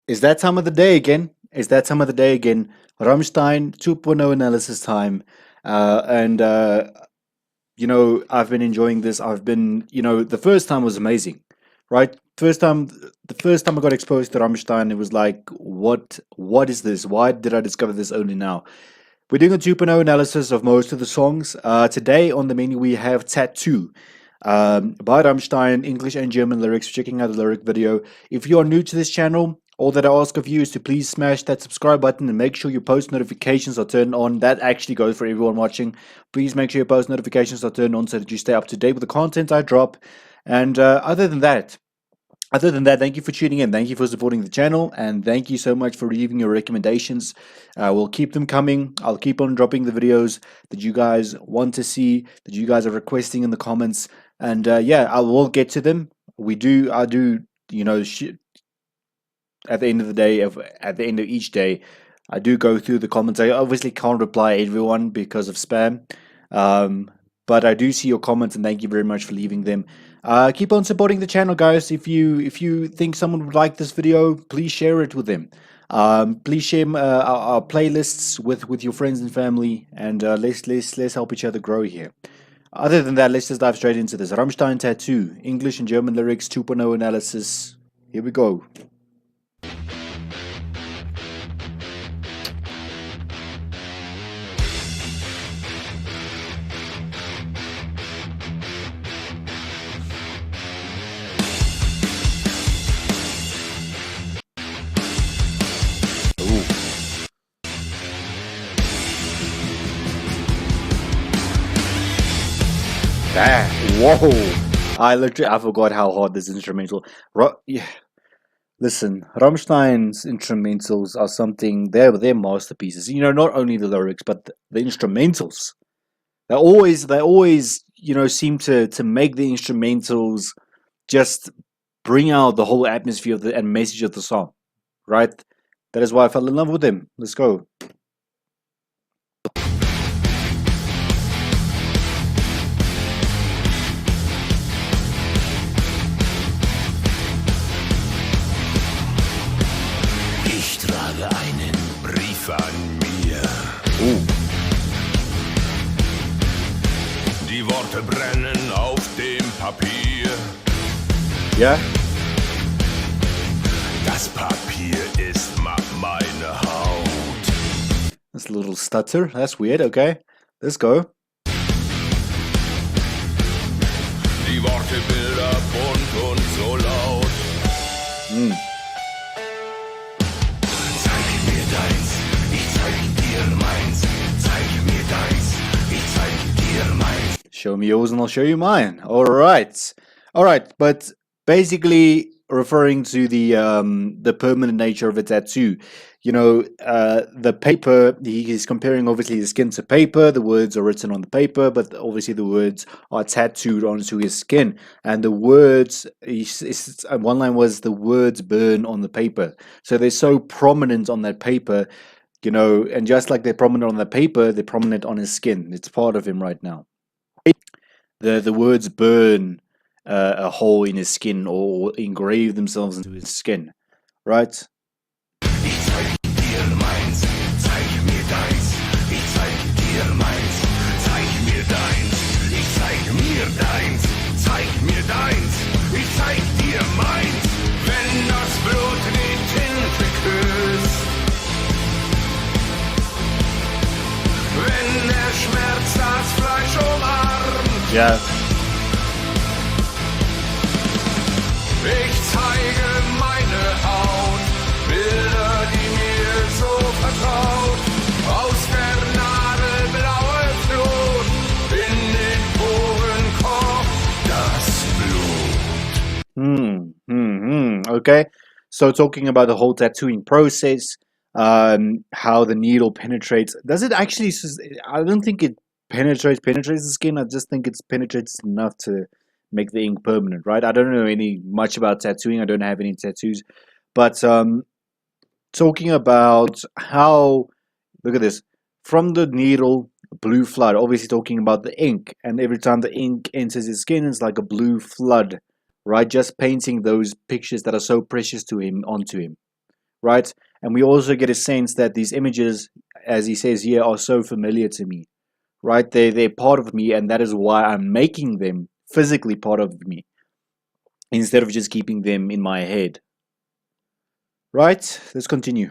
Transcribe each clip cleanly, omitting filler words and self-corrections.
Is that time of the day again? Is that time of the day again? Rammstein 2.0 analysis time. And I've been enjoying this. I've been, the first time was amazing, right? The first time I got exposed to Rammstein, it was like, what is this? Why did I discover this only now? We're doing a 2.0 analysis of most of the songs. Today on the menu, we have Tattoo by Rammstein, English and German lyrics. Checking out the lyric video. If you are new to this channel, all that I ask of you is to please smash that subscribe button and make sure your post notifications are turned on. That actually goes for everyone watching. Please make sure your post notifications are turned on so that you stay up to date with the content I drop. And other than that, thank you for tuning in. Thank you for supporting the channel, and thank you so much for leaving your recommendations. We'll keep them coming. I'll keep on dropping the videos that you guys want to see, that you guys are requesting in the comments, and yeah, I will get to them. I do, at the end of the day, at the end of each day, I do go through the comments. I obviously can't reply everyone because of spam, um, but I do see your comments, and thank you very much for leaving them. Keep on supporting the channel, guys. If you think someone would like this video, please share it with them. Please share our playlists with your friends and family, and let's help each other grow here. Other than that, let's just dive straight into this. Rammstein Tattoo, English and German lyrics 2.0 analysis. Here we go. Ooh. That, whoa! I forgot how hard this instrumental. Yeah, listen, Rammstein's instrumentals are something. They're masterpieces. Not only the lyrics, but the instrumentals. They always seem to make the instrumentals just bring out the whole atmosphere of the and message of the song, right? That is why I fell in love with them. Let's go. Ich trage einen Brief an mir. Ooh, Die Worte brennen auf dem Papier. yeah. Das Papier ist meine Haut. That's a little stutter. That's weird. Okay, let's go. Die Worte Bilder bunt und so laut. Mm. Zeig mir deins, ich zeig dir meins. Zeig mir deins, ich zeig dir meins. Show me yours and I'll show you mine. All right. But basically, referring to the permanent nature of a tattoo. The paper. He's comparing obviously the skin to paper. The words are written on the paper, but obviously the words are tattooed onto his skin. And the words, one line was the words burn on the paper. So they're so prominent on that paper. And just like they're prominent on the paper, they're prominent on his skin. It's part of him right now. The words burn a hole in his skin or engrave themselves into his skin, right? Ich zeig dir meins, zeig mir deins. Ich zeig dir meins, zeig mir deins. Ich zeig mir deins, zeig mir deins. Ich zeig dir meins. Wenn das Blut die Tinte küsst, wenn der Schmerz das Fleisch umarmt. Yeah. Ich zeige meine Haut, Bilder, die mir so vertraut. Aus der nadelblaue Flut, in den Poren kocht das Blut. Okay. So talking about the whole tattooing process, how the needle penetrates. Does it actually? I don't think it penetrates the skin. I just think it penetrates enough to make the ink permanent, right? I don't know any much about tattooing. I don't have any tattoos, but talking about how, look at this, from the needle, blue flood. Obviously talking about the ink, and every time the ink enters his skin, it's like a blue flood, right? Just painting those pictures that are so precious to him onto him, right? And we also get a sense that these images, as he says here, are so familiar to me, right? They're part of me, and that is why I'm making them physically part of me instead of just keeping them in my head. Right? Let's continue.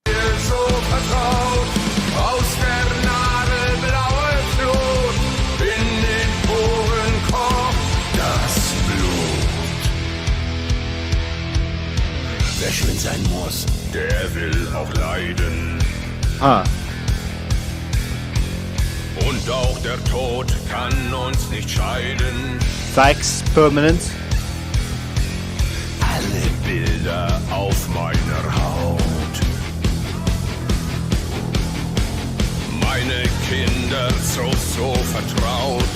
So vertraut, aus der Nadel blaue Flut, in den Poren kocht das Blut. Wer schön sein muss, der will auch leiden. Ah, Und auch der Tod kann uns nicht scheiden. facts, permanent. Alle Bilder auf meiner Haut. Meine Kinder so vertraut.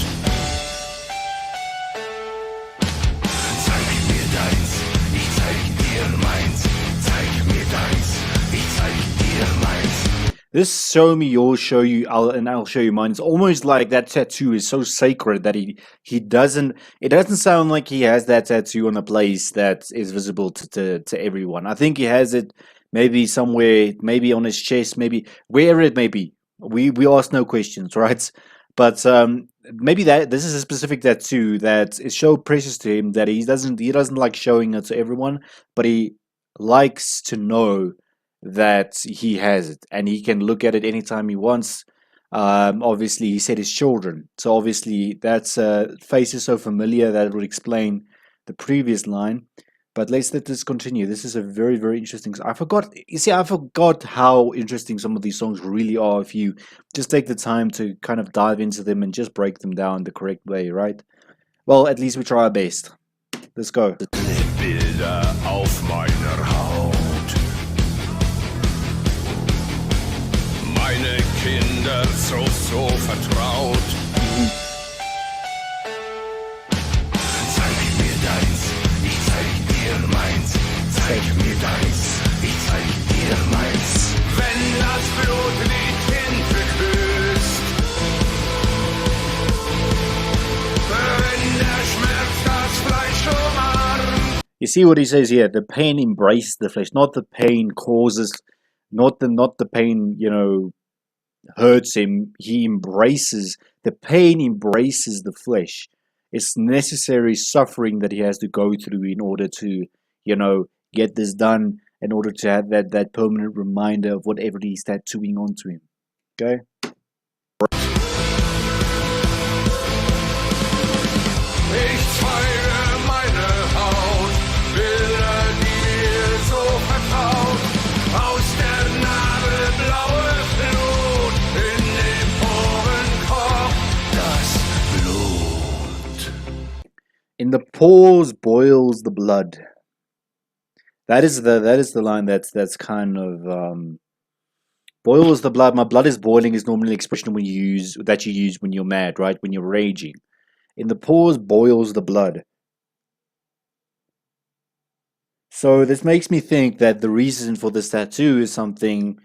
Zeig mir deins, ich zeig dir meins. Zeig mir deins, ich zeig dir meins. This show me yours, show you, I'll show you mine. It's almost like that tattoo is so sacred that he doesn't. It doesn't sound like he has that tattoo on a place that is visible to everyone. I think he has it maybe somewhere, maybe on his chest, maybe wherever it may be. We ask no questions, right? But maybe that this is a specific tattoo that is so precious to him that he doesn't like showing it to everyone, but he likes to know that he has it and he can look at it anytime he wants. Obviously, he said his children, so obviously that's face is so familiar that it would explain the previous line. But let this continue. This is a very, very interesting. I forgot. You see, I forgot how interesting some of these songs really are. If you just take the time to kind of dive into them and just break them down the correct way, right? Well, at least we try our best. Let's go. Bilder auf meiner Haut. Meine Kinder so vertraut. Zeig mir deins, ich zeig dir meins. Zeig mir deins, ich zeig dir meins. Wenn das Blut die Tinte küsst, wenn der Schmerz das Fleisch umarmt. You see what he says here? The pain embraces the flesh, not the pain causes, not the pain, hurts him. He embraces the pain, embraces the flesh. It's necessary suffering that he has to go through in order to, get this done, in order to have that permanent reminder of whatever he's tattooing onto him. Okay? Ich zeige meine Haut, Bilder, die mir so vertraut. Aus der Nadel blaue Flut, in den Poren kocht das Blut. In the pores boils the blood. That is the line that's kind of boils the blood. My blood is boiling is normally an expression when you use when you're mad, right? When you're raging. In the pores boils the blood. So this makes me think that the reason for this tattoo is something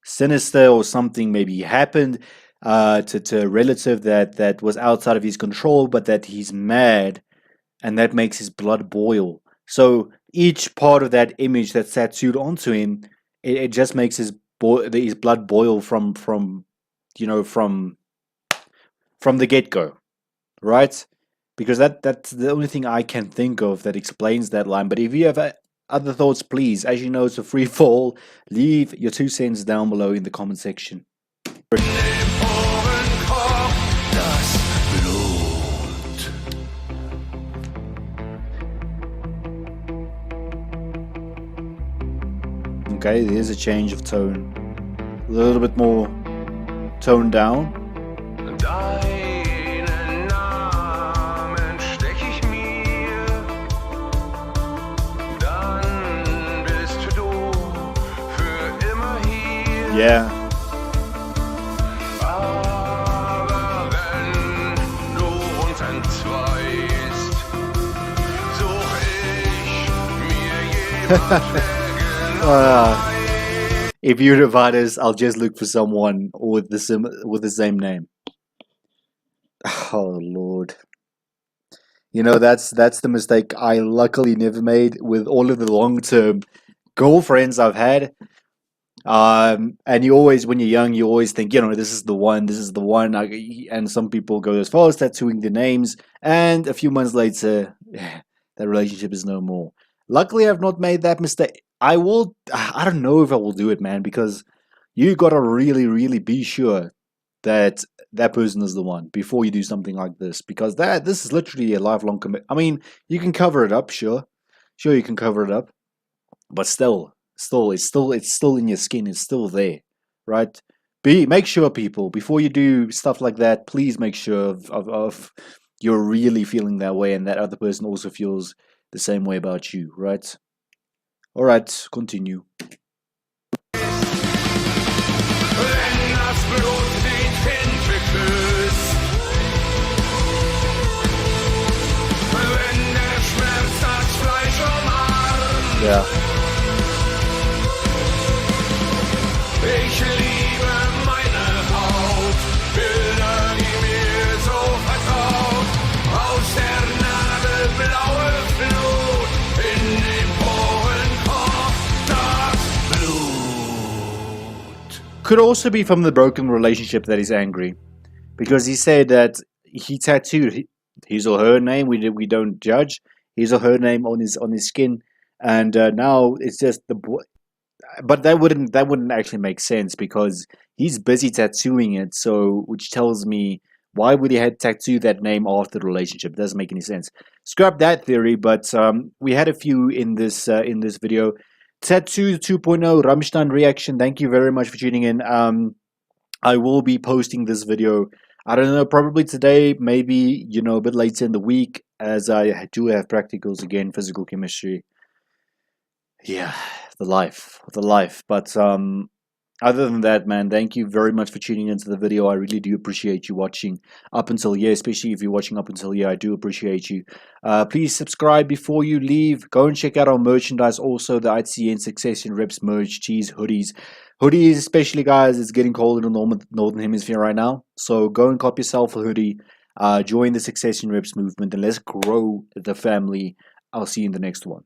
sinister or something maybe happened to a relative that was outside of his control, but that he's mad and that makes his blood boil. So each part of that image that's tattooed onto him, it just makes his blood boil from the get go, right? Because that's the only thing I can think of that explains that line. But if you have other thoughts, please, as you know, it's a free fall. Leave your 2 cents down below in the comment section. Okay, there's a change of tone. A little bit more toned down. Deinen Namen steck ich mir, dann bist du für immer hier. Yeah. Aber wenn du uns entzweist, such ich mir jemand. If you divide us, I'll just look for someone with the same name. Oh Lord. That's the mistake I luckily never made with all of the long-term girlfriends I've had. And you always, when you're young, you always think, this is the one, this is the one. And some people go as far as tattooing the names, and a few months later, that relationship is no more. Luckily, I've not made that mistake. I will, I don't know if I will do it, man, because you gotta really, really be sure that that person is the one before you do something like this, because this is literally a lifelong commit. I mean, you can cover it up, sure, you can cover it up, but still in your skin, it's still there, right? Make sure, people, before you do stuff like that, please make sure of you're really feeling that way, and that other person also feels the same way about you, right? All right, continue. Wenn das Blut die Tinte küsst, wenn der Schmerz das Fleisch umarmt. Yeah. Ich liebe meine Haut, Bilder, die mir so vertraut. Aus der Nadel blaue Flut, in den Poren kocht das Blut. Could also be from the broken relationship that he's angry, because he said that he tattooed his or her name. We don't judge his or her name on his skin, and now it's just the boy. But that wouldn't actually make sense, because he's busy tattooing it. So, which tells me, why would he had tattoo that name after the relationship? Doesn't make any sense. Scrap that theory. But we had a few in this video. Tattoo 2.0 Rammstein reaction. Thank you very much for tuning in. I will be posting this video, I don't know, probably today, maybe, a bit later in the week, as I do have practicals again, physical chemistry. Yeah, the life. But other than that, man, thank you very much for tuning into the video. I really do appreciate you watching up until here, especially if you're watching up until here. I do appreciate you. Please subscribe before you leave. Go and check out our merchandise, also the ITCN Succession Reps merch, tees, hoodies. Hoodies, especially, guys, it's getting cold in the northern hemisphere right now. So go and cop yourself a hoodie. Join the Succession Reps movement, and let's grow the family. I'll see you in the next one.